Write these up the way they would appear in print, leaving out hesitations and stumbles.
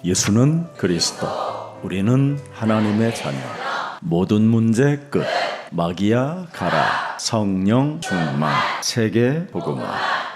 예수는 그리스도, 우리는 하나님의 자녀. 모든 문제 끝. 마귀야 가라. 성령 충만. 세계 복음화.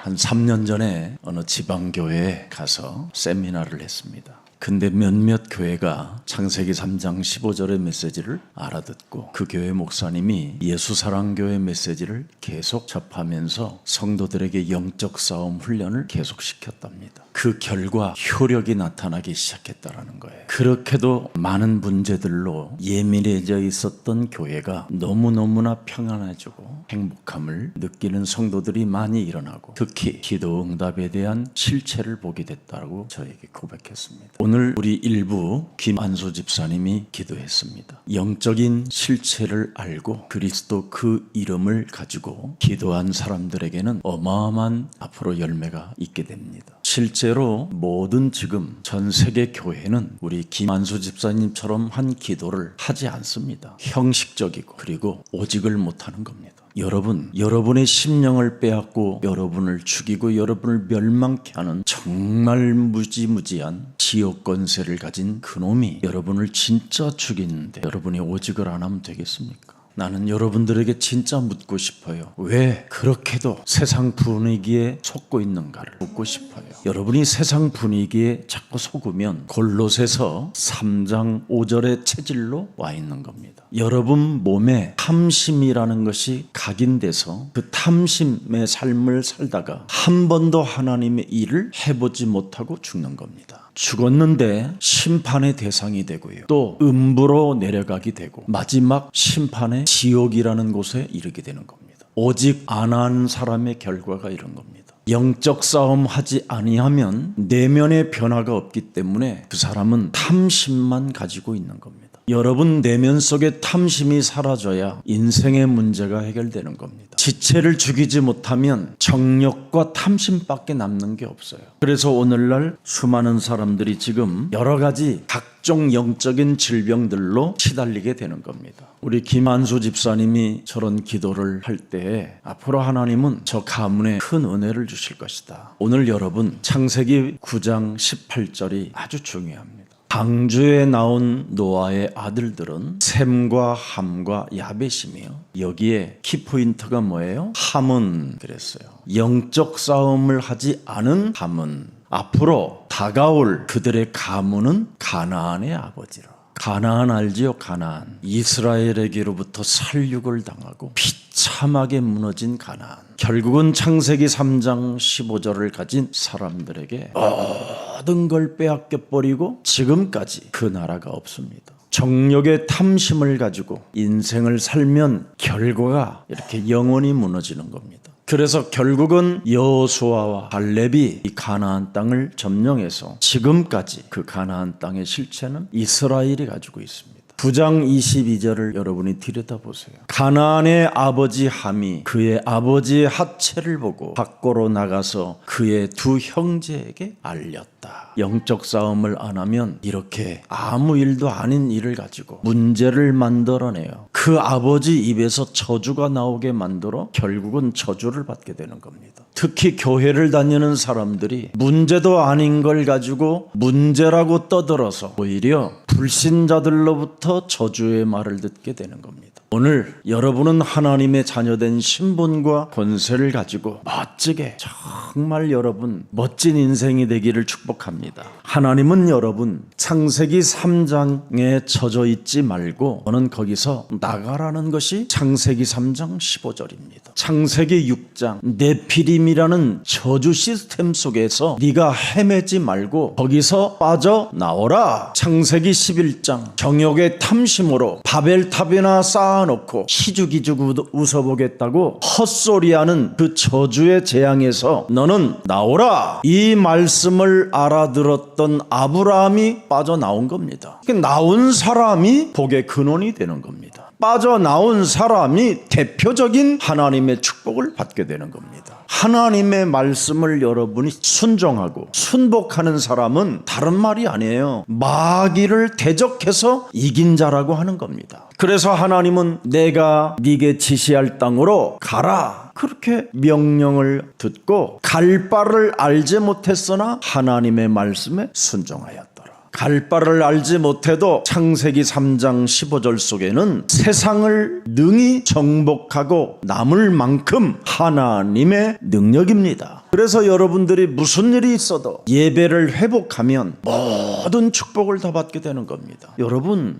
한 3년 전에 어느 지방교회에 가서 세미나를 했습니다. 근데 몇몇 교회가 창세기 3장 15절의 메시지를 알아듣고 그 교회 목사님이 예수사랑교회 메시지를 계속 접하면서 성도들에게 영적 싸움 훈련을 계속 시켰답니다. 그 결과 효력이 나타나기 시작했다라는 거예요. 그렇게도 많은 문제들로 예민해져 있었던 교회가 너무너무나 평안해지고 행복함을 느끼는 성도들이 많이 일어나고, 특히 기도 응답에 대한 실체를 보게 됐다고 저에게 고백했습니다. 오늘 우리 일부 김한수 집사님이 기도했습니다. 영적인 실체를 알고 그리스도 그 이름을 가지고 기도한 사람들에게는 어마어마한 앞으로 열매가 있게 됩니다. 실제로 모든 지금 전 세계 교회는 우리 김한수 집사님처럼 한 기도를 하지 않습니다. 형식적이고 그리고 오직을 못하는 겁니다. 여러분의 심령을 빼앗고 여러분을 죽이고 여러분을 멸망케 하는 정말 무지무지한 지옥 권세를 가진 그놈이 여러분을 진짜 죽이는데 여러분이 오직을 안 하면 되겠습니까? 나는 여러분들에게 진짜 묻고 싶어요. 왜 그렇게도 세상 분위기에 속고 있는가를 묻고 싶어요. 여러분이 세상 분위기에 자꾸 속으면 골로새서 3장 5절의 체질로 와 있는 겁니다. 여러분 몸에 탐심이라는 것이 각인돼서 그 탐심의 삶을 살다가 한 번도 하나님의 일을 해보지 못하고 죽는 겁니다. 죽었는데 심판의 대상이 되고요. 또 음부로 내려가게 되고 마지막 심판의 지옥이라는 곳에 이르게 되는 겁니다. 오직 안 한 사람의 결과가 이런 겁니다. 영적 싸움 하지 아니하면 내면의 변화가 없기 때문에 그 사람은 탐심만 가지고 있는 겁니다. 여러분 내면 속에 탐심이 사라져야 인생의 문제가 해결되는 겁니다. 지체를 죽이지 못하면 정욕과 탐심밖에 남는 게 없어요. 그래서 오늘날 수많은 사람들이 지금 여러 가지 각종 영적인 질병들로 시달리게 되는 겁니다. 우리 김한수 집사님이 저런 기도를 할 때 앞으로 하나님은 저 가문에 큰 은혜를 주실 것이다. 오늘 여러분 창세기 9장 18절이 아주 중요합니다. 방주에 나온 노아의 아들들은 셈과 함과 야벳이며, 여기에 키포인트가 뭐예요? 함은 그랬어요. 영적 싸움을 하지 않은 함은 앞으로 다가올 그들의 가문은 가나안의 아버지라. 가나안 알지요? 가나안. 이스라엘에게로부터 살육을 당하고 비참하게 무너진 가나안. 결국은 창세기 3장 15절을 가진 사람들에게 모든 걸 빼앗겨버리고 지금까지 그 나라가 없습니다. 정욕의 탐심을 가지고 인생을 살면 결과가 이렇게 영원히 무너지는 겁니다. 그래서 결국은 여호수아와 갈렙이 이 가나안 땅을 점령해서 지금까지 그 가나안 땅의 실체는 이스라엘이 가지고 있습니다. 9장 22절을 여러분이 들여다보세요. 가나안의 아버지 함이 그의 아버지의 하체를 보고 밖으로 나가서 그의 두 형제에게 알렸다. 영적 싸움을 안 하면 이렇게 아무 일도 아닌 일을 가지고 문제를 만들어내요. 그 아버지 입에서 저주가 나오게 만들어 결국은 저주를 받게 되는 겁니다. 특히 교회를 다니는 사람들이 문제도 아닌 걸 가지고 문제라고 떠들어서 오히려 불신자들로부터 저주의 말을 듣게 되는 겁니다. 오늘 여러분은 하나님의 자녀된 신분과 권세를 가지고 멋지게 정말 여러분 멋진 인생이 되기를 축복합니다. 하나님은 여러분 창세기 3장에 젖어 있지 말고 너는 거기서 나가라는 것이 창세기 3장 15절입니다. 창세기 6장 네피림이라는 저주 시스템 속에서 네가 헤매지 말고 거기서 빠져나오라. 창세기 11장 정욕의 탐심으로 바벨탑이나 쌓아놓고 희죽희죽 웃어보겠다고 헛소리하는 그 저주의 재앙에서 너는 나오라. 이 말씀을 알아들었던 아브라함이 빠져나온 겁니다. 나온 사람이 복의 근원이 되는 겁니다. 빠져나온 사람이 대표적인 하나님의 축복을 받게 되는 겁니다. 하나님의 말씀을 여러분이 순종하고 순복하는 사람은 다른 말이 아니에요. 마귀를 대적해서 이긴 자라고 하는 겁니다. 그래서 하나님은 내가 네게 지시할 땅으로 가라. 그렇게 명령을 듣고 갈 바를 알지 못했으나 하나님의 말씀에 순종하였더라. 갈 바를 알지 못해도 창세기 3장 15절 속에는 세상을 능히 정복하고 남을 만큼 하나님의 능력입니다. 그래서 여러분들이 무슨 일이 있어도 예배를 회복하면 모든 축복을 다 받게 되는 겁니다. 여러분,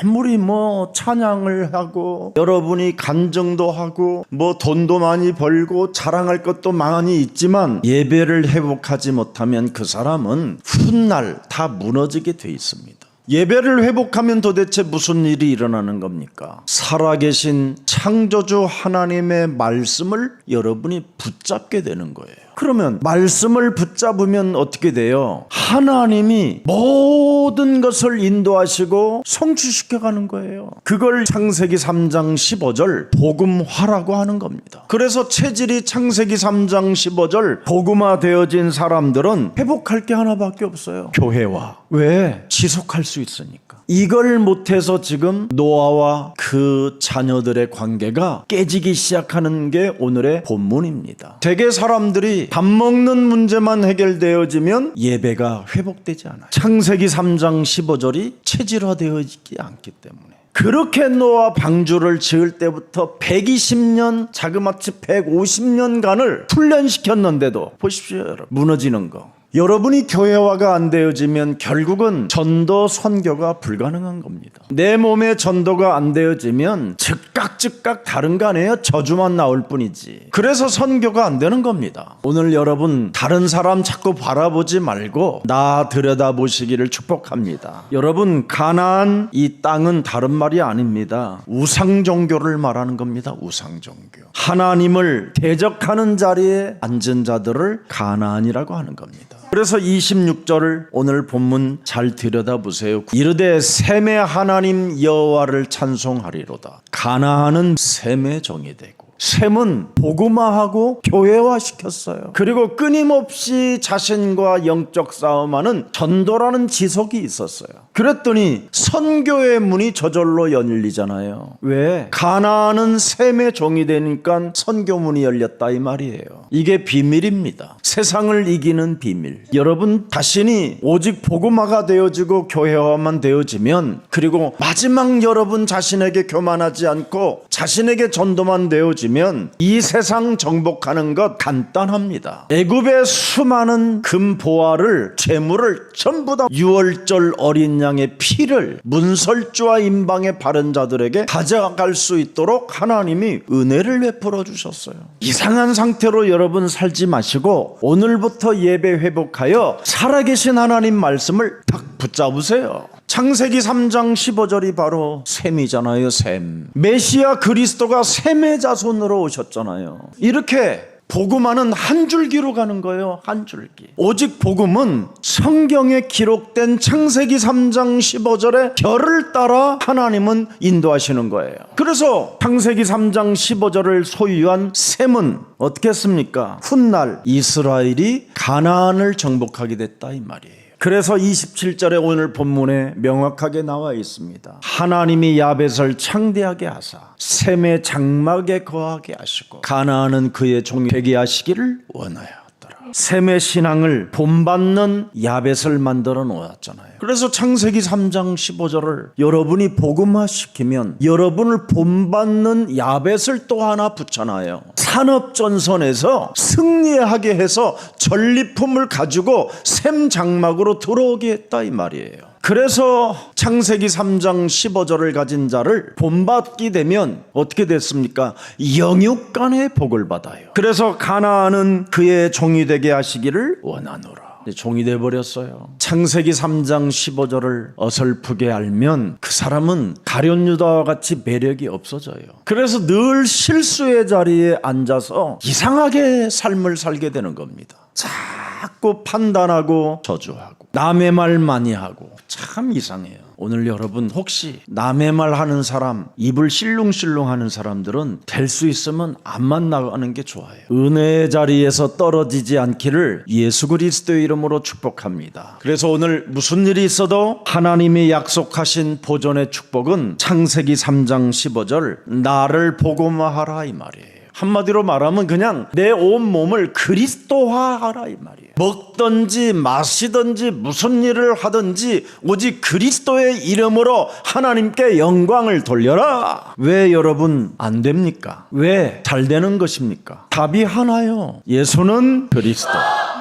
아무리 찬양을 하고 여러분이 간증도 하고 돈도 많이 벌고 자랑할 것도 많이 있지만 예배를 회복하지 못하면 그 사람은 훗날 다 무너지게 돼 있습니다. 예배를 회복하면 도대체 무슨 일이 일어나는 겁니까? 살아계신 창조주 하나님의 말씀을 여러분이 붙잡게 되는 거예요. 그러면 말씀을 붙잡으면 어떻게 돼요? 하나님이 모든 것을 인도하시고 성취시켜가는 거예요. 그걸 창세기 3장 15절 복음화라고 하는 겁니다. 그래서 체질이 창세기 3장 15절 복음화 되어진 사람들은 회복할 게 하나밖에 없어요. 교회와. 왜? 지속할 수 있으니까. 이걸 못해서 지금 노아와 그 자녀들의 관계가 깨지기 시작하는 게 오늘의 본문입니다. 대개 사람들이 밥 먹는 문제만 해결되어지면 예배가 회복되지 않아요. 창세기 3장 15절이 체질화되어 있지 않기 때문에. 그렇게 노아 방주를 지을 때부터 120년, 자그마치 150년간을 훈련시켰는데도 보십시오, 여러분. 무너지는 거. 여러분이 교회화가 안 되어지면 결국은 전도 선교가 불가능한 겁니다. 내 몸에 전도가 안 되어지면 즉각 다른 거 아니에요? 저주만 나올 뿐이지. 그래서 선교가 안 되는 겁니다. 오늘 여러분 다른 사람 자꾸 바라보지 말고 나 들여다보시기를 축복합니다. 여러분, 가나안 이 땅은 다른 말이 아닙니다. 우상종교를 말하는 겁니다. 우상종교. 하나님을 대적하는 자리에 앉은 자들을 가나안이라고 하는 겁니다. 그래서 26절을 오늘 본문 잘 들여다보세요. 이르되 셈의 하나님 여호와를 찬송하리로다. 가나안은 셈의 종이 되고 셈은 복음화하고 교회화시켰어요. 그리고 끊임없이 자신과 영적 싸움하는 전도라는 지속이 있었어요. 그랬더니 선교의 문이 저절로 열리잖아요. 왜? 가나안은 셈의 종이 되니까 선교 문이 열렸다 이 말이에요. 이게 비밀입니다. 세상을 이기는 비밀. 여러분 자신이 오직 복음화가 되어지고 교회화만 되어지면, 그리고 마지막 여러분 자신에게 교만하지 않고 자신에게 전도만 되어지면 이 세상 정복하는 것 간단합니다. 애굽의 수많은 금보화를, 재물을 전부 다 유월절 어린 양의 피를 문설주와 임방에 바른 자들에게 가져갈 수 있도록 하나님이 은혜를 베풀어 주셨어요. 이상한 상태로 여러분 살지 마시고 오늘부터 예배 회복하여 살아계신 하나님 말씀을 딱 붙잡으세요. 창세기 3장 15절이 바로 셈이잖아요. 셈. 메시아 그리스도가 셈의 자손으로 오셨잖아요. 이렇게 복음화는 한 줄기로 가는 거예요. 한 줄기. 오직 복음은 성경에 기록된 창세기 3장 15절의 결을 따라 하나님은 인도하시는 거예요. 그래서 창세기 3장 15절을 소유한 셈은 어떻게 했습니까? 훗날 이스라엘이 가나안을 정복하게 됐다 이 말이에요. 그래서 27절에 오늘 본문에 명확하게 나와 있습니다. 하나님이 야벳을 창대하게 하사 셈의 장막에 거하게 하시고 가나안은 그의 종이 되게 하시기를 원하였더라. 셈의 신앙을 본받는 야벳을 만들어 놓았잖아요. 그래서 창세기 3장 15절을 여러분이 복음화시키면 여러분을 본받는 야벳을 또 하나 붙여놔요. 산업전선에서 승리하게 해서 전리품을 가지고 셈 장막으로 들어오게 했다 이 말이에요. 그래서 창세기 3장 15절을 가진 자를 본받게 되면 어떻게 됐습니까? 영육간의 복을 받아요. 그래서 가나안은 그의 종이 되게 하시기를 원하노라. 종이 돼버렸어요. 창세기 3장 15절을 어설프게 알면 그 사람은 가룟 유다와 같이 매력이 없어져요. 그래서 늘 실수의 자리에 앉아서 이상하게 삶을 살게 되는 겁니다. 자꾸 판단하고 저주하고 남의 말 많이 하고 참 이상해요. 오늘 여러분 혹시 남의 말 하는 사람, 입을 실룽실룽 하는 사람들은 될 수 있으면 안 만나가는 게 좋아요. 은혜의 자리에서 떨어지지 않기를 예수 그리스도의 이름으로 축복합니다. 그래서 오늘 무슨 일이 있어도 하나님이 약속하신 보존의 축복은 창세기 3장 15절 나를 복음화하라 이 말이에요. 한마디로 말하면 그냥 내 온 몸을 그리스도화하라 이 말이에요. 먹든지 마시든지 무슨 일을 하든지 오직 그리스도의 이름으로 하나님께 영광을 돌려라. 왜 여러분 안 됩니까? 왜 잘 되는 것입니까? 답이 하나요. 예수는 그리스도.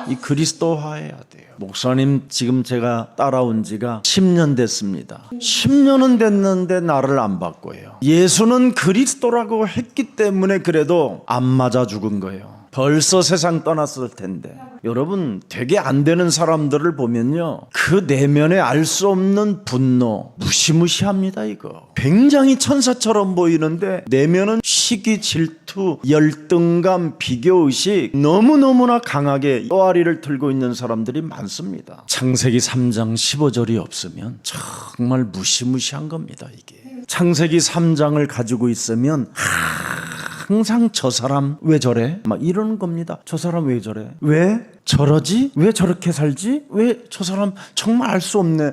이 그리스도화해야 돼요. 목사님, 지금 제가 따라온 지가 10년 됐습니다. 10년은 됐는데 나를 안 바꿔요. 예수는 그리스도라고 했기 때문에 그래도 안 맞아 죽은 거예요. 벌써 세상 떠났을 텐데. 여러분, 되게 안 되는 사람들을 보면요, 그 내면에 알 수 없는 분노, 무시무시합니다. 이거 굉장히 천사처럼 보이는데 내면은 시기, 질투, 열등감, 비교의식 너무너무나 강하게 뼈아리를 틀고 있는 사람들이 많습니다. 창세기 3장 15절이 없으면 정말 무시무시한 겁니다. 이게 창세기 3장을 가지고 있으면 항상 저 사람 왜 저래? 막 이러는 겁니다. 저 사람 왜 저래? 왜 저러지? 왜 저렇게 살지? 왜 저 사람 정말 알 수 없네.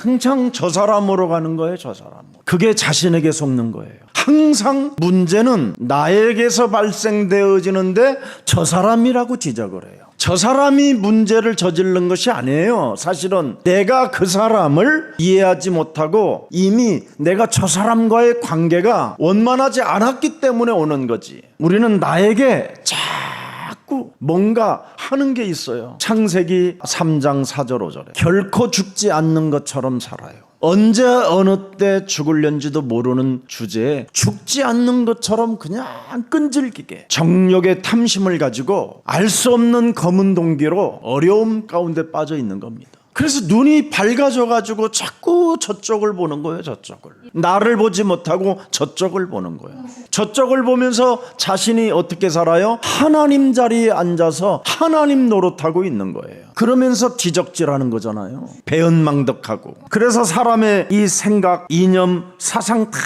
항상 저 사람으로 가는 거예요. 저 사람. 그게 자신에게 속는 거예요. 항상 문제는 나에게서 발생되어지는데 저 사람이라고 지적을 해요. 저 사람이 문제를 저지른 것이 아니에요. 사실은 내가 그 사람을 이해하지 못하고 이미 내가 저 사람과의 관계가 원만하지 않았기 때문에 오는 거지. 우리는 나에게 자꾸 뭔가 하는 게 있어요. 창세기 3장 4절 5절에 결코 죽지 않는 것처럼 살아요. 언제 어느 때 죽을는지도 모르는 주제에 죽지 않는 것처럼 그냥 끈질기게 정욕의 탐심을 가지고 알 수 없는 검은 동기로 어려움 가운데 빠져 있는 겁니다. 그래서 눈이 밝아져가지고 자꾸 저쪽을 보는 거예요. 저쪽을. 나를 보지 못하고 저쪽을 보는 거예요. 저쪽을 보면서 자신이 어떻게 살아요? 하나님 자리에 앉아서 하나님 노릇하고 있는 거예요. 그러면서 지적질하는 거잖아요. 배은망덕하고. 그래서 사람의 이 생각, 이념, 사상 다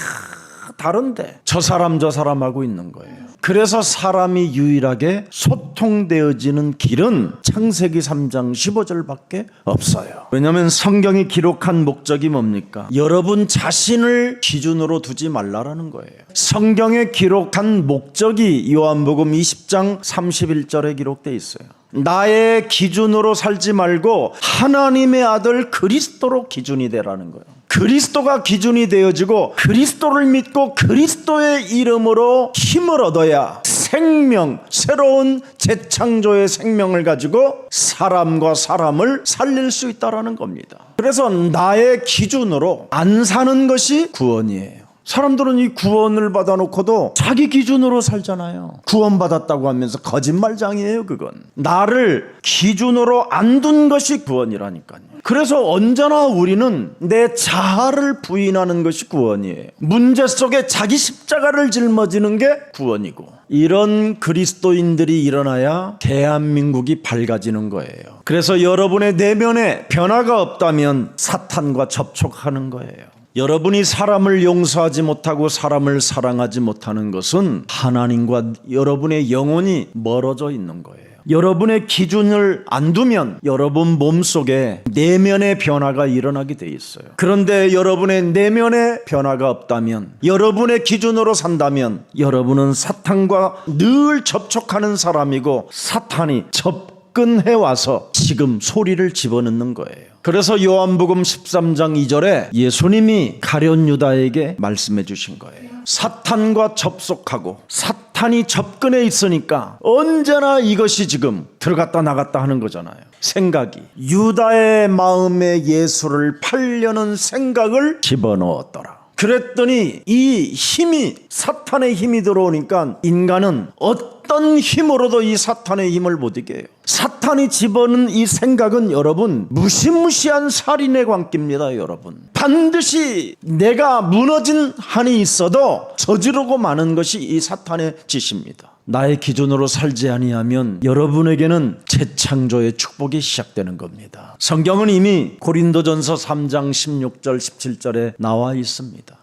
다른데 저 사람 저 사람 하고 있는 거예요. 그래서 사람이 유일하게 소통되어지는 길은 창세기 3장 15절밖에 없어요. 왜냐하면 성경이 기록한 목적이 뭡니까? 여러분 자신을 기준으로 두지 말라라는 거예요. 성경에 기록한 목적이 요한복음 20장 31절에 기록되어 있어요. 나의 기준으로 살지 말고 하나님의 아들 그리스도로 기준이 되라는 거예요. 그리스도가 기준이 되어지고 그리스도를 믿고 그리스도의 이름으로 힘을 얻어야 생명, 새로운 재창조의 생명을 가지고 사람과 사람을 살릴 수 있다는 겁니다. 그래서 나의 기준으로 안 사는 것이 구원이에요. 사람들은 이 구원을 받아놓고도 자기 기준으로 살잖아요. 구원받았다고 하면서 거짓말장이에요. 그건 나를 기준으로 안 둔 것이 구원이라니까요. 그래서 언제나 우리는 내 자아를 부인하는 것이 구원이에요. 문제 속에 자기 십자가를 짊어지는 게 구원이고, 이런 그리스도인들이 일어나야 대한민국이 밝아지는 거예요. 그래서 여러분의 내면에 변화가 없다면 사탄과 접촉하는 거예요. 여러분이 사람을 용서하지 못하고 사람을 사랑하지 못하는 것은 하나님과 여러분의 영혼이 멀어져 있는 거예요. 여러분의 기준을 안 두면 여러분 몸속에 내면의 변화가 일어나게 돼 있어요. 그런데 여러분의 내면의 변화가 없다면, 여러분의 기준으로 산다면 여러분은 사탄과 늘 접촉하는 사람이고 사탄이 접근해 와서 지금 소리를 집어넣는 거예요. 그래서 요한복음 13장 2절에 예수님이 가룟 유다에게 말씀해 주신 거예요. 사탄과 접속하고 사탄이 접근해 있으니까 언제나 이것이 지금 들어갔다 나갔다 하는 거잖아요. 생각이 유다의 마음에 예수를 팔려는 생각을 집어넣었더라. 그랬더니 이 힘이, 사탄의 힘이 들어오니까 인간은 어떤 힘으로도 이 사탄의 힘을 못 이겨요. 사탄이 집어넣은 이 생각은 여러분 무시무시한 살인의 광기입니다. 여러분 반드시 내가 무너진 한이 있어도 저지르고 마는 것이 이 사탄의 짓입니다. 나의 기준으로 살지 아니하면 여러분에게는 재창조의 축복이 시작되는 겁니다. 성경은 이미 고린도전서 3장 16절 17절에 나와 있습니다.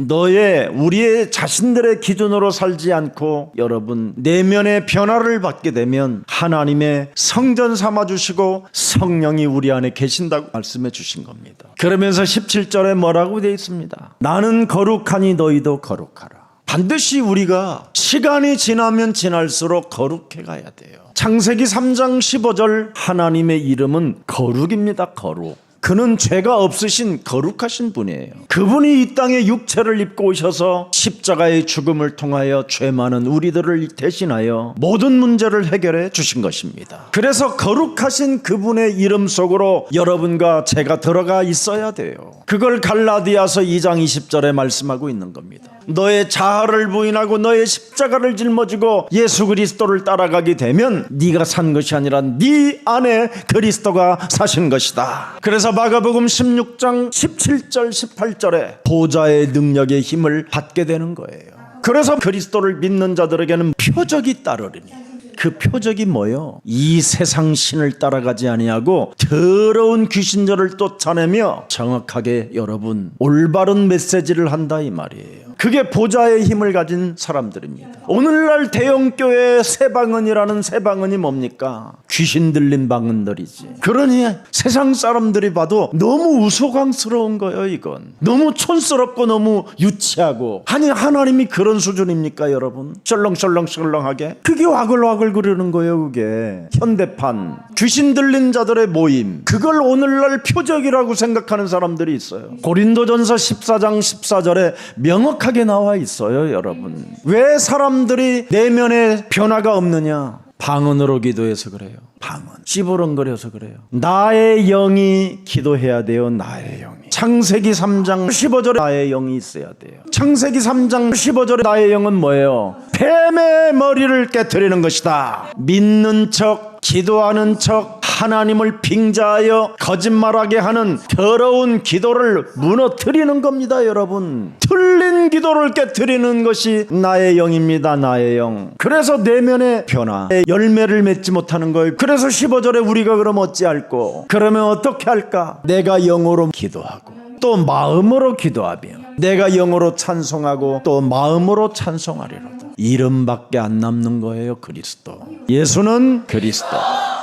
우리의 자신들의 기준으로 살지 않고 여러분 내면의 변화를 받게 되면 하나님의 성전 삼아주시고 성령이 우리 안에 계신다고 말씀해 주신 겁니다. 그러면서 17절에 뭐라고 되어 있습니다. 나는 거룩하니 너희도 거룩하라. 반드시 우리가 시간이 지나면 지날수록 거룩해 가야 돼요. 창세기 3장 15절 하나님의 이름은 거룩입니다. 거룩. 그는 죄가 없으신 거룩하신 분이에요. 그분이 이 땅에 육체를 입고 오셔서 십자가의 죽음을 통하여 죄 많은 우리들을 대신하여 모든 문제를 해결해 주신 것입니다. 그래서 거룩하신 그분의 이름 속으로 여러분과 제가 들어가 있어야 돼요. 그걸 갈라디아서 2장 20절에 말씀하고 있는 겁니다. 너의 자아를 부인하고 너의 십자가를 짊어지고 예수 그리스도를 따라가게 되면 네가 산 것이 아니라 네 안에 그리스도가 사신 것이다. 그래서 마가복음 16장 17절 18절에 보좌의 능력의 힘을 받게 되는 거예요. 그래서 그리스도를 믿는 자들에게는 표적이 따르리니, 그 표적이 뭐요? 이 세상 신을 따라가지 아니하고 더러운 귀신들을 쫓아내며 정확하게 여러분 올바른 메시지를 한다 이 말이에요. 그게 보좌의 힘을 가진 사람들입니다. 오늘날 대형교회의 새방언이라는 새방언이 뭡니까? 귀신 들린 방언들이지. 그러니 세상 사람들이 봐도 너무 우스꽝스러운 거예요. 이건 너무 촌스럽고 너무 유치하고. 아니 하나님이 그런 수준입니까 여러분? 썰렁썰렁썰렁하게 그게 와글와글 그러는 거예요. 그게 현대판 귀신 들린 자들의 모임, 그걸 오늘날 표적이라고 생각하는 사람들이 있어요. 고린도전서 14장 14절에 명확하게 나와 있어요. 여러분, 왜 사람들이 내면에 변화가 없느냐? 방언으로 기도해서 그래요. 방언 찌부렁거려서 그래요. 나의 영이 기도해야 돼요. 나의 영이. 창세기 3장 15절에 나의 영이 있어야 돼요. 창세기 3장 15절에 나의 영은 뭐예요? 뱀의 머리를 깨트리는 것이다. 믿는 척, 기도하는 척, 하나님을 빙자하여 거짓말하게 하는 더러운 기도를 무너뜨리는 겁니다. 여러분, 틀린 기도를 깨트리는 것이 나의 영입니다. 나의 영. 그래서 내면의 변화, 열매를 맺지 못하는 거예요. 그래서 15절에 우리가 그럼 어찌할꼬? 그러면 어떻게 할까? 내가 영으로 기도하고 또 마음으로 기도하며 내가 영으로 찬송하고 또 마음으로 찬송하리로다. 이름밖에 안 남는 거예요. 그리스도. 예수는 그리스도.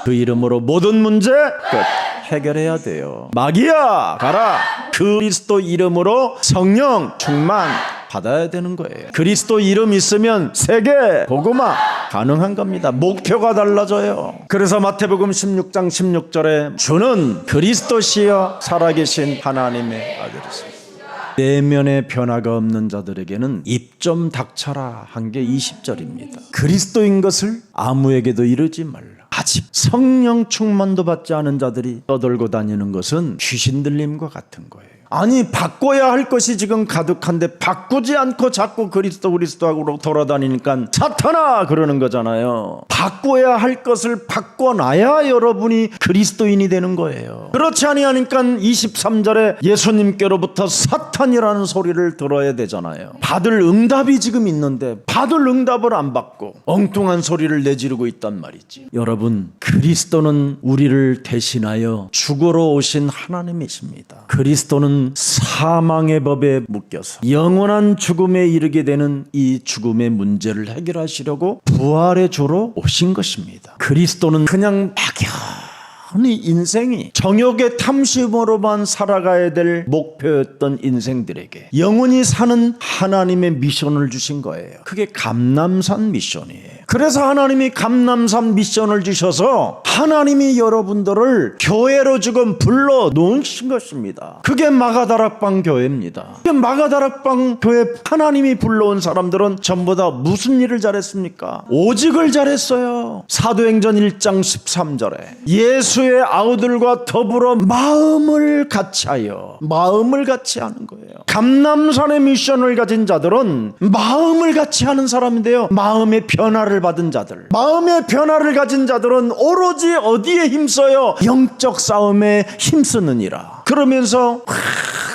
그 이름으로 모든 문제 끝. 해결해야 돼요. 마귀야 가라. 그리스도 이름으로 성령 충만 받아야 되는 거예요. 그리스도 이름 있으면 세계 복음화 가능한 겁니다. 목표가 달라져요. 그래서 마태복음 16장 16절에 주는 그리스도시여 살아계신 하나님의 아들이시다. 내면의 변화가 없는 자들에게는 입 좀 닥쳐라 한 게 20절입니다. 그리스도인 것을 아무에게도 이르지 말라. 아직 성령 충만도 받지 않은 자들이 떠돌고 다니는 것은 귀신 들림과 같은 거예요. 아니 바꿔야 할 것이 지금 가득한데 바꾸지 않고 자꾸 그리스도하고 돌아다니니까 사탄아 그러는 거잖아요. 바꿔야 할 것을 바꿔놔야 여러분이 그리스도인이 되는 거예요. 그렇지 아니하니까 23절에 예수님께로부터 사탄이라는 소리를 들어야 되잖아요. 받을 응답이 지금 있는데 받을 응답을 안 받고 엉뚱한 소리를 내지르고 있단 말이지. 여러분, 그리스도는 우리를 대신하여 죽으러 오신 하나님이십니다. 그리스도는 사망의 법에 묶여서 영원한 죽음에 이르게 되는 이 죽음의 문제를 해결하시려고 부활의 주로 오신 것입니다. 그리스도는 그냥 막연히 인생이 정욕의 탐심으로만 살아가야 될 목표였던 인생들에게 영원히 사는 하나님의 미션을 주신 거예요. 그게 감람산 미션이에요. 그래서 하나님이 감람산 미션을 주셔서 하나님이 여러분들을 교회로 지금 불러 놓으신 것입니다. 그게 마가다락방 교회입니다. 그게 마가다락방 교회 하나님이 불러온 사람들은 전부 다 무슨 일을 잘했습니까? 오직을 잘했어요. 사도행전 1장 13절에 예수의 아우들과 더불어 마음을 같이 하여 마음을 같이 하는 거예요. 감람산의 미션을 가진 자들은 마음을 같이 하는 사람인데요. 마음의 변화를 받은 자들, 마음의 변화를 가진 자들은 오로지 어디에 힘써요? 영적 싸움에 힘쓰느니라. 그러면서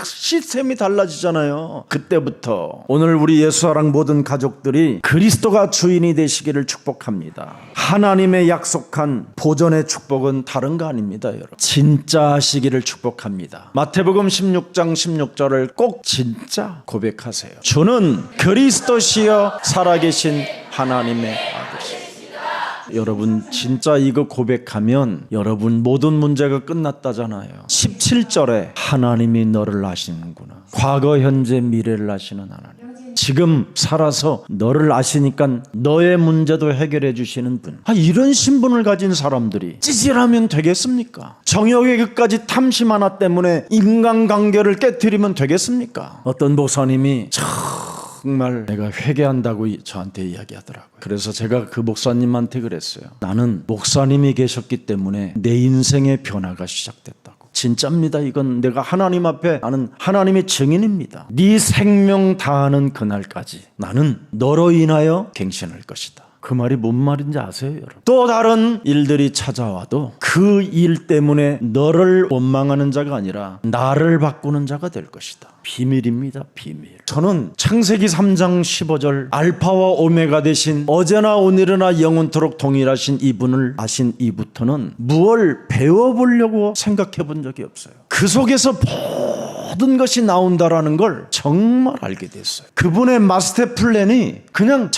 시스템이 달라지잖아요. 그때부터 오늘 우리 예수사랑 모든 가족들이 그리스도가 주인이 되시기를 축복합니다. 하나님의 약속한 보전의 축복은 다른 거 아닙니다. 여러분, 진짜 하시기를 축복합니다. 마태복음 16장 16절을 꼭 진짜 고백하세요. 주는 그리스도시여 살아계신 하나님의 아들이시다. 여러분, 진짜 이거 고백하면 여러분 모든 문제가 끝났다잖아요. 17절에 하나님이 너를 아시는구나. 과거, 현재, 미래를 아시는 하나님. 지금 살아서 너를 아시니까 너의 문제도 해결해 주시는 분. 이런 신분을 가진 사람들이 찌질하면 되겠습니까? 정욕의 끝까지 탐심 하나 때문에 인간관계를 깨트리면 되겠습니까? 어떤 목사님이 정말 내가 회개한다고 저한테 이야기하더라고요. 그래서 제가 그 목사님한테 그랬어요. 나는 목사님이 계셨기 때문에 내 인생의 변화가 시작됐다고. 진짜입니다. 이건 내가 하나님 앞에 나는 하나님의 증인입니다. 네 생명 다하는 그날까지 나는 너로 인하여 갱신할 것이다. 그 말이 뭔 말인지 아세요, 여러분? 또 다른 일들이 찾아와도 그 일 때문에 너를 원망하는 자가 아니라 나를 바꾸는 자가 될 것이다. 비밀입니다, 비밀. 저는 창세기 3장 15절 알파와 오메가 되신 어제나 오늘이나 영원토록 동일하신 이분을 아신 이부터는 무엇을 배워보려고 생각해 본 적이 없어요. 그 속에서 모든 것이 나온다라는 걸 정말 알게 됐어요. 그분의 마스터 플랜이 그냥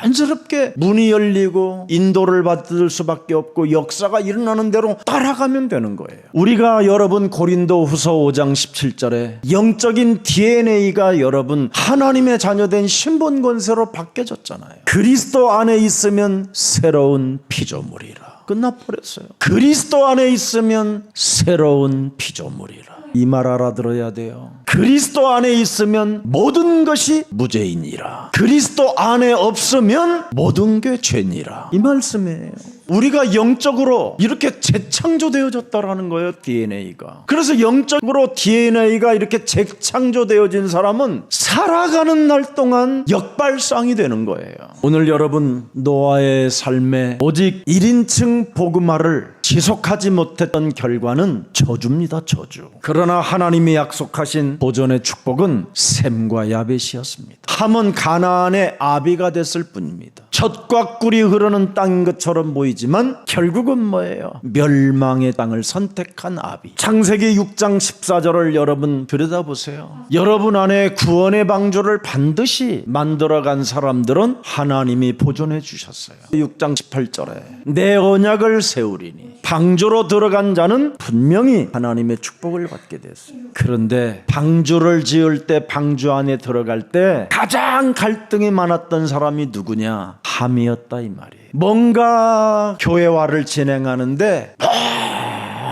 자연스럽게 문이 열리고 인도를 받을 수밖에 없고 역사가 일어나는 대로 따라가면 되는 거예요. 우리가 여러분 고린도후서 5장 17절에 영적인 DNA가 여러분 하나님의 자녀된 신분 권세로 바뀌어졌잖아요. 그리스도 안에 있으면 새로운 피조물이라. 끝나버렸어요. 그리스도 안에 있으면 새로운 피조물이라. 이 말 알아들어야 돼요. 그리스도 안에 있으면 모든 것이 무죄이니라. 그리스도 안에 없으면 모든 게 죄니라. 이 말씀이에요. 우리가 영적으로 이렇게 재창조되어졌다라는 거예요, DNA가. 그래서 영적으로 DNA가 이렇게 재창조되어진 사람은 살아가는 날 동안 역발상이 되는 거예요. 오늘 여러분 노아의 삶에 오직 1인칭 복음화를 지속하지 못했던 결과는 저주입니다, 저주. 그러나 하나님이 약속하신 보존의 축복은 셈과 야벳이었습니다. 함은 가나안의 아비가 됐을 뿐입니다. 젖과 꿀이 흐르는 땅인 것처럼 보이지만 결국은 뭐예요? 멸망의 땅을 선택한 아비. 창세기 6장 14절을 여러분 들여다보세요. 여러분 안에 구원의 방주를 반드시 만들어간 사람들은 하나님이 보존해 주셨어요. 6장 18절에 내 언약을 세우리니 방주로 들어간 자는 분명히 하나님의 축복을 받게 됐어요. 그런데 방주를 지을 때 방주 안에 들어갈 때 가장 갈등이 많았던 사람이 누구냐? 함이었다 이 말이에요. 뭔가 교회화를 진행하는데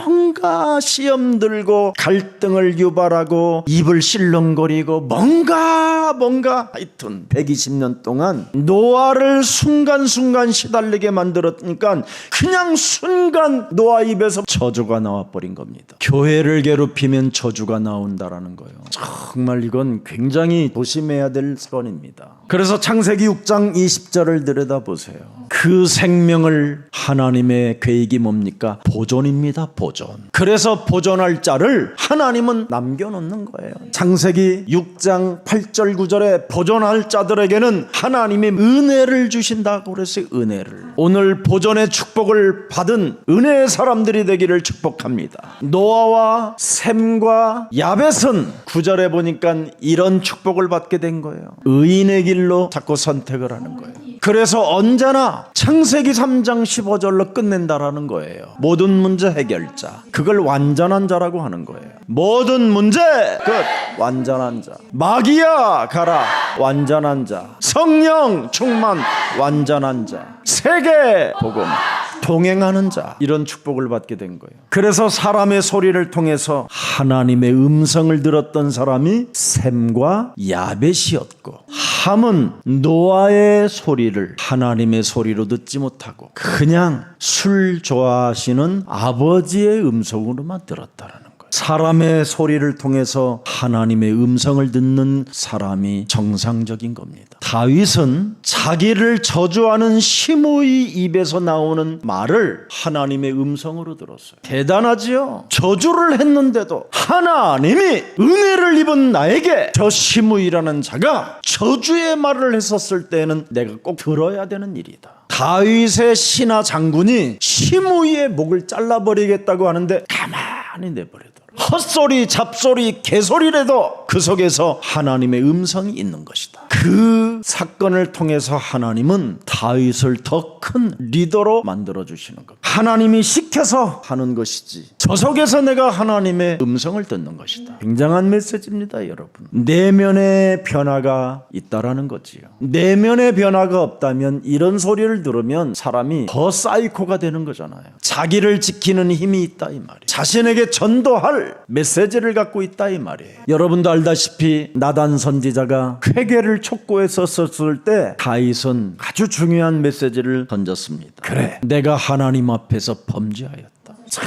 뭔가 시험 들고 갈등을 유발하고 입을 실렁거리고 뭔가 하여튼 120년 동안 노아를 순간순간 시달리게 만들었으니까 그냥 순간 노아 입에서 저주가 나와버린 겁니다. 교회를 괴롭히면 저주가 나온다라는 거예요. 정말 이건 굉장히 조심해야 될 사건입니다. 그래서 창세기 6장 20절을 들여다보세요. 그 생명을 하나님의 계획이 뭡니까? 보존입니다. 보존. 그래서 보존할 자를 하나님은 남겨놓는 거예요. 창세기 6장 8절 9절에 보존할 자들에게는 하나님이 은혜를 주신다고 그랬어요. 은혜를. 오늘 보존의 축복을 받은 은혜의 사람들이 되기를 축복합니다. 노아와 셈과 야벳은 9절에 보니까 이런 축복을 받게 된 거예요. 의인의 길로 자꾸 선택을 하는 거예요. 그래서 언제나 창세기 3장 15절로 끝낸다라는 거예요. 모든 문제 해결자. 그걸 완전한 자라고 하는 거예요. 모든 문제 끝. 완전한 자. 마귀야 가라. 완전한 자. 성령 충만. 완전한 자. 세계 복음. 동행하는 자. 이런 축복을 받게 된 거예요. 그래서 사람의 소리를 통해서 하나님의 음성을 들었던 사람이 셈과 야벳이었고, 함은 노아의 소리를 하나님의 소리로 듣지 못하고 그냥 술 좋아하시는 아버지의 음성으로만 들었다라는 거예요. 사람의 소리를 통해서 하나님의 음성을 듣는 사람이 정상적인 겁니다. 다윗은 자기를 저주하는 시므이 입에서 나오는 말을 하나님의 음성으로 들었어요. 대단하지요? 저주를 했는데도 하나님이 은혜를 입은 나에게 저 시므이라는 자가 저주의 말을 했었을 때는 내가 꼭 들어야 되는 일이다. 다윗의 신하 장군이 시므이의 목을 잘라버리겠다고 하는데 가만히 내버려둬. 헛소리, 잡소리, 개소리라도 그 속에서 하나님의 음성이 있는 것이다. 그 사건을 통해서 하나님은 다윗을 더 큰 리더로 만들어주시는 겁니다. 하나님이 시켜서 하는 것이지 저 속에서 내가 하나님의 음성을 듣는 것이다. 굉장한 메시지입니다, 여러분. 내면의 변화가 있다라는 거지요. 내면의 변화가 없다면 이런 소리를 들으면 사람이 더 사이코가 되는 거잖아요. 자기를 지키는 힘이 있다 이 말이에요. 자신에게 전도할 메시지를 갖고 있다 이 말이에요. 여러분도 알다시피 나단 선지자가 회개를 촉구했었을 때 다윗은 아주 중요한 메시지를 던졌습니다. 그래, 내가 하나님 앞에서 범죄하였다. 참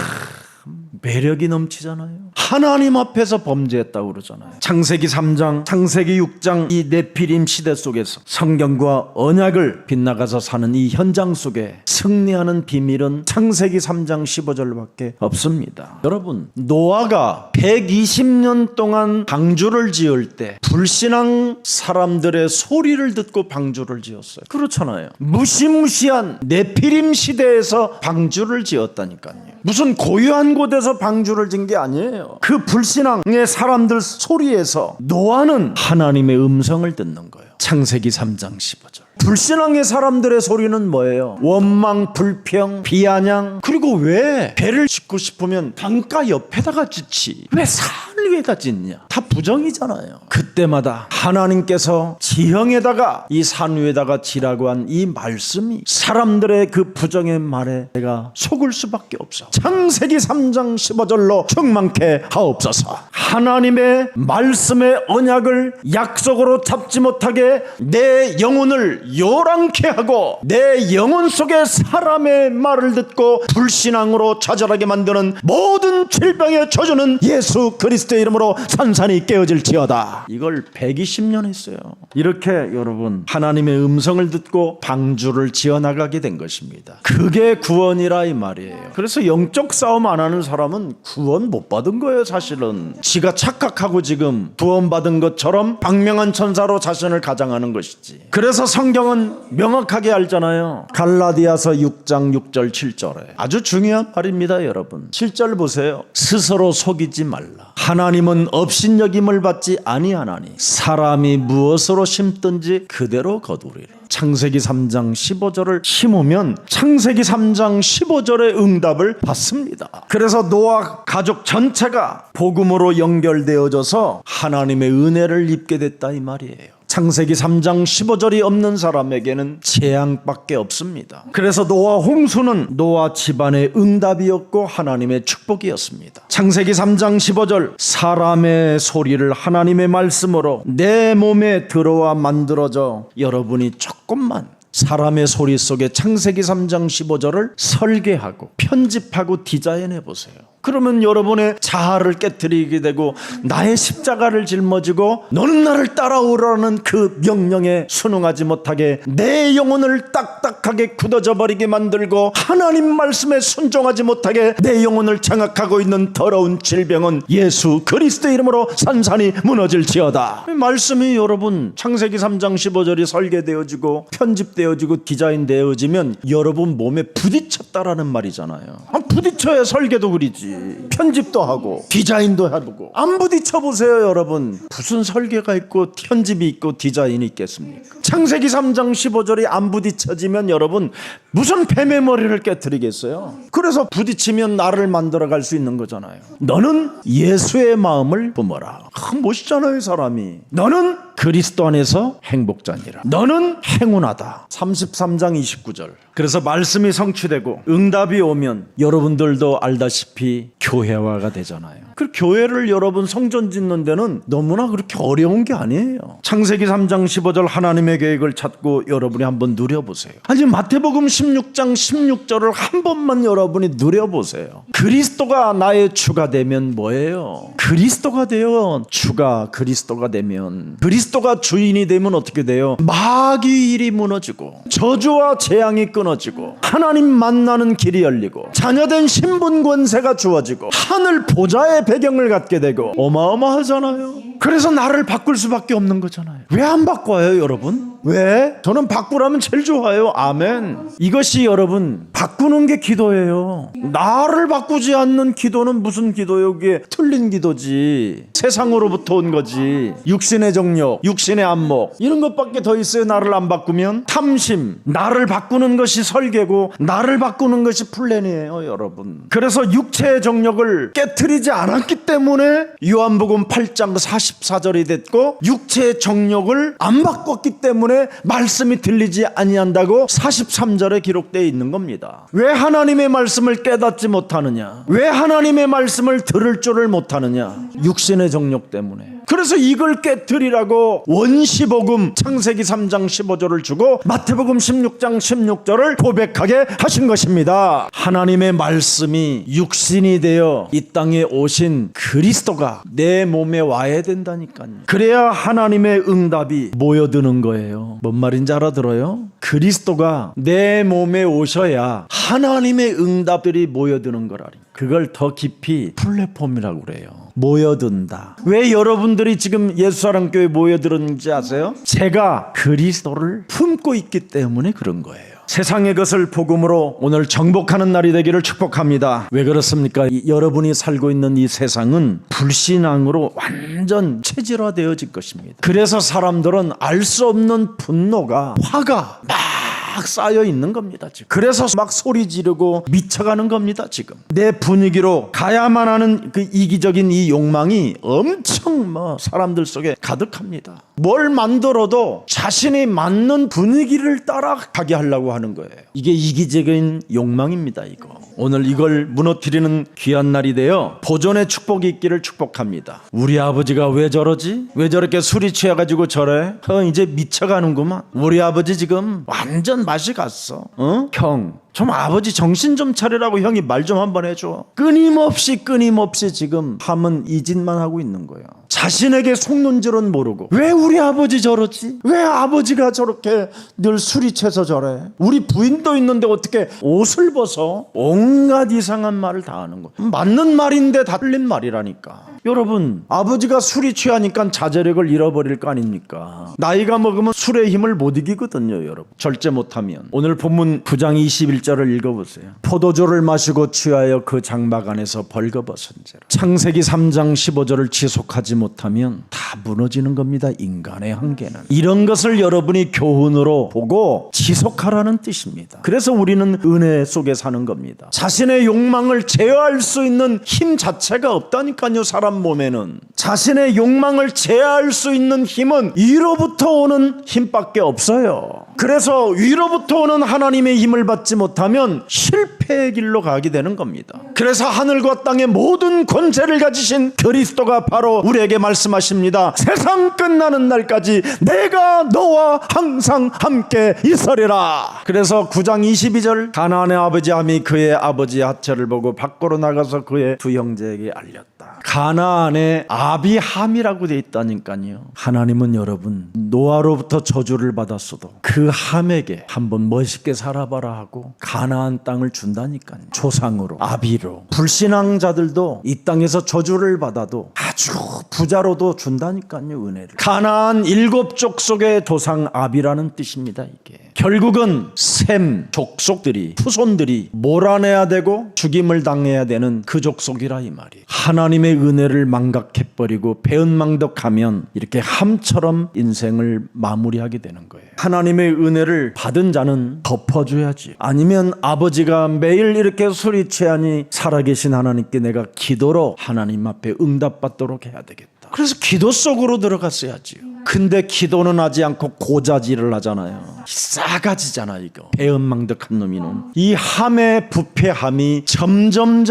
매력이 넘치잖아요. 하나님 앞에서 범죄했다고 그러잖아요. 창세기 3장, 창세기 6장 이 네피림 시대 속에서 성경과 언약을 빗나가서 사는 이 현장 속에 승리하는 비밀은 창세기 3장 15절밖에 없습니다. 여러분, 노아가 120년 동안 방주를 지을 때 불신앙 사람들의 소리를 듣고 방주를 지었어요. 그렇잖아요. 무시무시한 네피림 시대에서 방주를 지었다니까요. 무슨 고요한 곳에서 방주를 진 게 아니에요. 그 불신앙의 사람들 소리에서 노아는 하나님의 음성을 듣는 거예요. 창세기 3장 15절. 불신앙의 사람들의 소리는 뭐예요? 원망, 불평, 비아냥. 그리고 왜 배를 짓고 싶으면 강가 옆에다가 짓지? 왜 산 위에다 짓냐? 다 부정이잖아요. 그때마다 하나님께서 지형에다가 이 산 위에다가 지라고 한 이 말씀이 사람들의 그 부정의 말에 내가 속을 수밖에 없어. 창세기 3장 15절로 충만케 하옵소서. 하나님의 말씀의 언약을 약속으로 잡지 못하게 내 영혼을 요란케 하고 내 영혼 속에 사람의 말을 듣고 불신앙으로 좌절하게 만드는 모든 질병의 저주는 예수 그리스도의 이름으로 산산이 깨어질지어다. 이걸 120년 했어요. 이렇게 여러분 하나님의 음성을 듣고 방주를 지어나가게 된 것입니다. 그게 구원이라 이 말이에요. 그래서 영적 싸움 안 하는 사람은 구원 못 받은 거예요. 사실은 지가 착각하고 지금 구원받은 것처럼 박명한 천사로 자신을 가장하는 것이지. 그래서 성경은 명확하게 알잖아요. 갈라디아서 6장 6절 7절에 아주 중요한 말입니다. 여러분 7절 보세요. 스스로 속이지 말라. 하나님은 업신여김을 받지 아니하나니 사람이 무엇으로 심든지 그대로 거두리라. 창세기 3장 15절을 심으면 창세기 3장 15절의 응답을 받습니다. 그래서 노아 가족 전체가 복음으로 연결되어져서 하나님의 은혜를 입게 됐다 이 말이에요. 창세기 3장 15절이 없는 사람에게는 재앙밖에 없습니다. 그래서 노아 홍수는 노아 집안의 응답이었고 하나님의 축복이었습니다. 창세기 3장 15절 사람의 소리를 하나님의 말씀으로 내 몸에 들어와 만들어져 여러분이 조금만 사람의 소리 속에 창세기 3장 15절을 설계하고 편집하고 디자인해 보세요. 그러면 여러분의 자아를 깨트리게 되고 나의 십자가를 짊어지고 너는 나를 따라오라는 그 명령에 순응하지 못하게 내 영혼을 딱딱하게 굳어져 버리게 만들고 하나님 말씀에 순종하지 못하게 내 영혼을 장악하고 있는 더러운 질병은 예수 그리스도의 이름으로 산산이 무너질지어다. 말씀이 여러분 창세기 3장 15절이 설계되어지고 편집되어지고 디자인되어지면 여러분 몸에 부딪혔다라는 말이잖아요. 부딪혀야 설계도 그리지. 편집도 하고 디자인도 해보고. 안 부딪혀 보세요 여러분. 무슨 설계가 있고 편집이 있고 디자인이 있겠습니까? 창세기 3장 15절이 안 부딪혀지면 여러분 무슨 뱀의 머리를 깨트리겠어요? 그래서 부딪히면 나를 만들어갈 수 있는 거잖아요. 너는 예수의 마음을 품어라. 멋있잖아요 사람이. 너는 그리스도 안에서 행복자니라. 너는 행운하다. 33장 29절. 그래서 말씀이 성취되고 응답이 오면 여러분들도 알다시피 교회화가 되잖아요. 그 교회를 여러분 성전 짓는 데는 너무나 그렇게 어려운 게 아니에요. 창세기 3장 15절 하나님의 계획을 찾고 여러분이 한번 누려보세요. 아니 마태복음 16장 16절을 한 번만 여러분이 누려보세요. 그리스도가 나의 주가 되면 뭐예요? 그리스도가 되어 주가 그리스도가 되면 그리스도가 주인이 되면 어떻게 돼요? 마귀 일이 무너지고 저주와 재앙이 끊어지고 하나님 만나는 길이 열리고 자녀된 신분 권세가 주어지고 하늘 보좌의 배경을 갖게 되고 어마어마하잖아요. 그래서 나를 바꿀 수밖에 없는 거잖아요. 왜 안 바꿔요 여러분? 왜? 저는 바꾸라면 제일 좋아요. 아멘. 이것이 여러분 바꾸는 게 기도예요. 나를 바꾸지 않는 기도는 무슨 기도예요? 그게 틀린 기도지. 세상으로부터 온 거지. 육신의 정욕, 육신의 안목 이런 것밖에 더 있어요. 나를 안 바꾸면 탐심. 나를 바꾸는 것이 설계고 나를 바꾸는 것이 플랜이에요, 여러분. 그래서 육체의 정욕을 깨트리지 않았기 때문에 요한복음 8장 44절이 됐고, 육체의 정욕을 안 바꿨기 때문에 말씀이 들리지 아니한다고 43절에 기록되어 있는 겁니다. 왜 하나님의 말씀을 깨닫지 못하느냐? 왜 하나님의 말씀을 들을 줄을 못하느냐? 육신의 정욕 때문에. 그래서 이걸 깨트리라고 원시복음 창세기 3장 15절을 주고 마태복음 16장 16절을 고백하게 하신 것입니다. 하나님의 말씀이 육신이 되어 이 땅에 오신 그리스도가 내 몸에 와야 된다니까요. 그래야 하나님의 응답이 모여드는 거예요. 뭔 말인지 알아들어요? 그리스도가 내 몸에 오셔야 하나님의 응답들이 모여드는 거라니. 그걸 더 깊이 플랫폼이라고 그래요. 모여든다. 왜 여러분들이 지금 예수사랑교회 모여들었는지 아세요? 제가 그리스도를 품고 있기 때문에 그런 거예요. 세상의 것을 복음으로 오늘 정복하는 날이 되기를 축복합니다. 왜 그렇습니까? 여러분이 살고 있는 이 세상은 불신앙으로 완전 체질화되어질 것입니다. 그래서 사람들은 알 수 없는 분노가, 화가 막 쌓여 있는 겁니다, 지금. 그래서 막 소리 지르고 미쳐가는 겁니다, 지금. 내 분위기로 가야만 하는 그 이기적인 이 욕망이 엄청 사람들 속에 가득합니다. 뭘 만들어도 자신이 맞는 분위기를 따라가게 하려고 하는 거예요. 이게 이기적인 욕망입니다, 이거. 오늘 이걸 무너뜨리는 귀한 날이 되어 보존의 축복이 있기를 축복합니다. 우리 아버지가 왜 저러지? 왜 저렇게 술이 취해가지고 저래? 이제 미쳐가는구만. 우리 아버지 지금 완전 맛이 갔어. 형, 좀 아버지 정신 좀 차리라고 형이 말 좀 한번 해줘. 끊임없이 지금 하면 이 짓만 하고 있는 거예요. 자신에게 속는 줄은 모르고 왜 우리 아버지 저러지? 왜 아버지가 저렇게 늘 술이 취해서 저래? 우리 부인도 있는데 어떻게 옷을 벗어? 온갖 이상한 말을 다 하는 거예요. 맞는 말인데 다 틀린 말이라니까. 여러분, 아버지가 술이 취하니까 자제력을 잃어버릴 거 아닙니까? 나이가 먹으면 술의 힘을 못 이기거든요, 여러분. 절제 못하면. 오늘 본문 9장 21절을 읽어보세요. 포도주를 마시고 취하여 그 장막 안에서 벌거벗은 채로. 창세기 3장 15절을 지속하지 못하면 다 무너지는 겁니다, 인간의 한계는. 이런 것을 여러분이 교훈으로 보고 지속하라는 뜻입니다. 그래서 우리는 은혜 속에 사는 겁니다. 자신의 욕망을 제어할 수 있는 힘 자체가 없다니까요, 사람 몸에는. 자신의 욕망을 제어할 수 있는 힘은 위로부터 오는 힘밖에 없어요. 그래서 위로부터 오는 하나님의 힘을 받지 못하면 실패의 길로 가게 되는 겁니다. 그래서 하늘과 땅의 모든 권세를 가지신 그리스도가 바로 우리에게 말씀하십니다. 세상 끝나는 날까지 내가 너와 항상 함께 있으리라. 그래서 9장 22절, 가나안의 아버지 함이 그의 아버지의 하체를 보고 밖으로 나가서 그의 두 형제에게 알렸다. 가나안의 아비함이라고 되어 있다니까요. 하나님은 여러분, 노아로부터 저주를 받았어도 그 함에게 한번 멋있게 살아봐라 하고 가나안 땅을 준다니까요. 조상으로, 아비로. 불신앙자들도 이 땅에서 저주를 받아도 아주 부자로도 준다니까요, 은혜를. 가나안 7족 속의 조상 아비라는 뜻입니다, 이게. 결국은 셈 족속들이, 후손들이 몰아내야 되고 죽임을 당해야 되는 그 족속이라 이 말이. 하나님의 은혜를 망각해버리고 배은망덕하면 이렇게 함처럼 인생을 마무리하게 되는 거예요. 하나님의 은혜를 받은 자는 덮어줘야지. 아니면 아버지가 매일 이렇게 술이 취하니 살아계신 하나님께 내가 기도로 하나님 앞에 응답받도록 해야 되겠다. 그래서 기도 속으로 들어갔어야지요. 근데 기도는 하지 않고 고자질을 하잖아요. 싸가지잖아, 이거. 배은망덕한 놈이는. 이 함의 부패함이 점점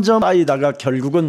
쌓이다가 결국은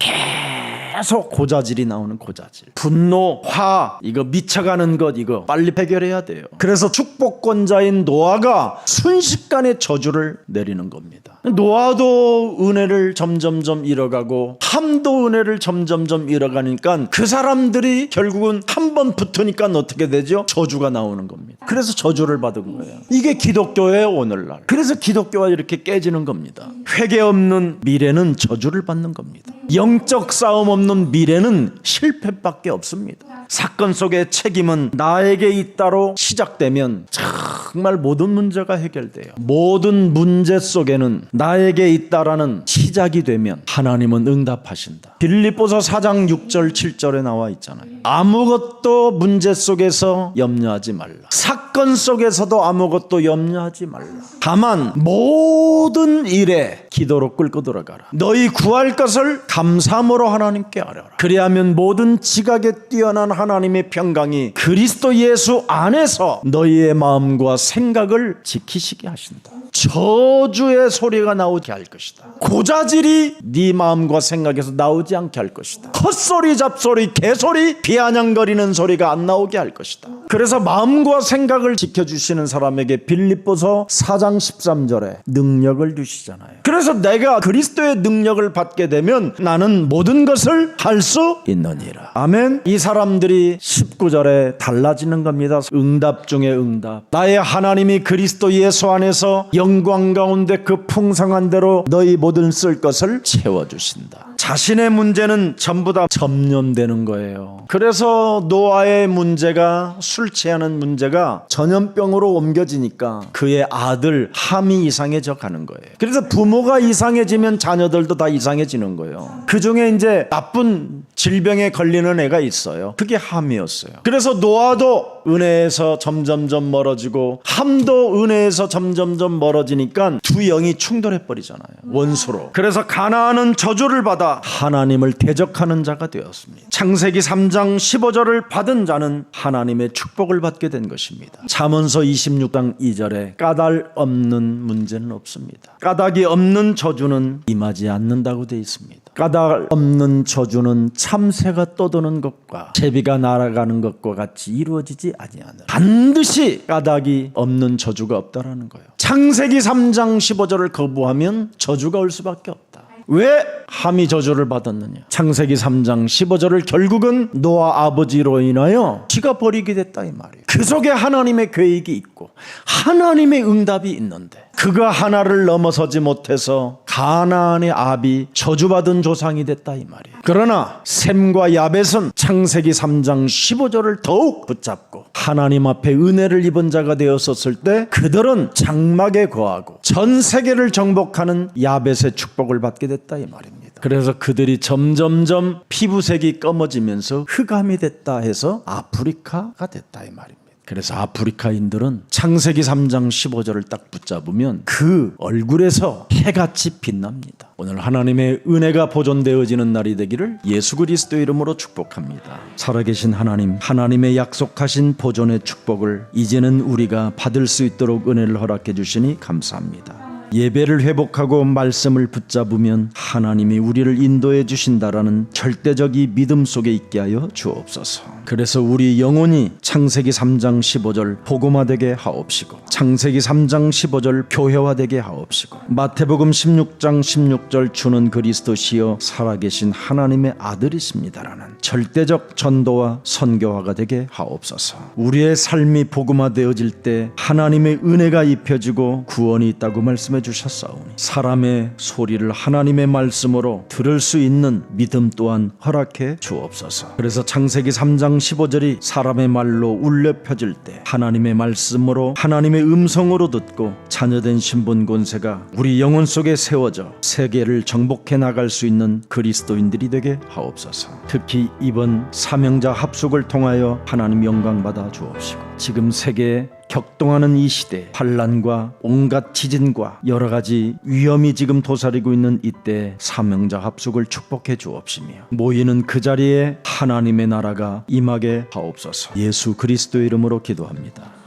계속 고자질이 나오는 고자질. 분노, 화, 이거 미쳐가는 것, 이거 빨리 해결해야 돼요. 그래서 축복권자인 노아가 순식간에 저주를 내리는 겁니다. 노아도 은혜를 점점점 잃어가고 함도 은혜를 점점점 잃어가니까 그 사람들이 결국은 한 번 붙으니까 어떻게 되죠? 저주가 나오는 겁니다. 그래서 저주를 받은 거예요. 이게 기독교예요, 오늘날. 그래서 기독교가 이렇게 깨지는 겁니다. 회개 없는 미래는 저주를 받는 겁니다. 영적 싸움 없는 미래는 실패밖에 없습니다. 사건 속의 책임은 나에게 있다로 시작되면 정말 모든 문제가 해결돼요. 모든 문제 속에는 나에게 있다라는 시작이 되면 하나님은 응답하신다. 빌립보서 4장 6절 7절에 나와 있잖아요. 아무것도 문제 속에서 염려하지 말라. 사건 속에서도 아무것도 염려하지 말라. 다만 모든 일에 기도로 끌고 들어가라. 너희 구할 것을 감사함으로 하나님께 아뢰라. 그리하면 모든 지각에 뛰어난 하나님의 평강이 그리스도 예수 안에서 너희의 마음과 생각을 지키시게 하신다. 저주의 소리가 나오게 할 것이다. 고자질이 네 마음과 생각에서 나오지 않게 할 것이다. 헛소리 잡소리 개소리 비아냥거리는 소리가 안 나오게 할 것이다. 그래서 마음과 생각을 지켜주시는 사람에게 빌립보서 4장 13절에 능력을 주시잖아요. 그래서 내가 그리스도의 능력을 받게 되면 나는 모든 것을 할 수 있느니라. 아멘. 이 사람들이 19절에 달라지는 겁니다. 응답 중에 응답. 나의 하나님이 그리스도 예수 안에서 영광 가운데 그 풍성한 대로 너희 모든 쓸 것을 채워주신다. 자신의 문제는 전부 다 점령되는 거예요. 그래서 노아의 문제가 술 취하는 문제가 전염병으로 옮겨지니까 그의 아들 함이 이상해져 가는 거예요. 그래서 부모가 이상해지면 자녀들도 다 이상해지는 거예요. 그 중에 이제 나쁜 질병에 걸리는 애가 있어요. 그게 함이었어요. 그래서 노아도 은혜에서 점점점 멀어지고 함도 은혜에서 점점점 멀어지니까 두 영이 충돌해 버리잖아요. 원수로. 그래서 가나안은 저주를 받아 하나님을 대적하는 자가 되었습니다. 창세기 3장 15절을 받은 자는 하나님의 축복을 받게 된 것입니다. 잠언서 26장 2절에 까닭 없는 문제는 없습니다. 까닭이 없는 저주는 임하지 않는다고 되어 있습니다. 까닭 없는 저주는 참새가 떠도는 것과 제비가 날아가는 것과 같이 이루어지지 아니하느라. 반드시 까닭이 없는 저주가 없다라는 거예요. 창세기 3장 15절을 거부하면 저주가 올 수밖에 없다. 왜 함이 저주를 받았느냐? 창세기 3장 15절을 결국은 노아 아버지로 인하여 지가 버리게 됐다 이 말이에요. 그 속에 하나님의 계획이 있고 하나님의 응답이 있는데 그거 하나를 넘어서지 못해서 가나안의 아비 저주받은 조상이 됐다 이 말이에요. 그러나 셈과 야벳은 창세기 3장 15절을 더욱 붙잡고 하나님 앞에 은혜를 입은 자가 되었었을 때 그들은 장막에 거하고 전 세계를 정복하는 야벳의 축복을 받게 됐다 이 말입니다. 그래서 그들이 점점점 피부색이 검어지면서 흑암이 됐다 해서 아프리카가 됐다 이 말입니다. 그래서 아프리카인들은 창세기 3장 15절을 딱 붙잡으면 그 얼굴에서 해같이 빛납니다. 오늘 하나님의 은혜가 보존되어지는 날이 되기를 예수 그리스도 이름으로 축복합니다. 살아계신 하나님, 하나님의 약속하신 보존의 축복을 이제는 우리가 받을 수 있도록 은혜를 허락해 주시니 감사합니다. 예배를 회복하고 말씀을 붙잡으면 하나님이 우리를 인도해 주신다라는 절대적인 믿음 속에 있게 하여 주옵소서. 그래서 우리 영혼이 창세기 3장 15절 복음화되게 하옵시고 창세기 3장 15절 교회화되게 하옵시고 마태복음 16장 16절 주는 그리스도시여 살아계신 하나님의 아들이십니다라는 절대적 전도와 선교화가 되게 하옵소서. 우리의 삶이 복음화되어질 때 하나님의 은혜가 입혀지고 구원이 있다고 말씀해 주셨사오니 사람의 소리를 하나님의 말씀으로 들을 수 있는 믿음 또한 허락해 주옵소서. 그래서 창세기 3장 15절이 사람의 말로 울려 펴질 때 하나님의 말씀으로 하나님의 음성으로 듣고 자녀된 신분 권세가 우리 영혼 속에 세워져 세계를 정복해 나갈 수 있는 그리스도인들이 되게 하옵소서. 특히 이번 사명자 합숙을 통하여 하나님 영광 받아 주옵시고 지금 세계에 격동하는 이 시대 환난과 온갖 지진과 여러 가지 위험이 지금 도사리고 있는 이때 사명자 합숙을 축복해 주옵시며 모이는 그 자리에 하나님의 나라가 임하게 하옵소서. 예수 그리스도의 이름으로 기도합니다.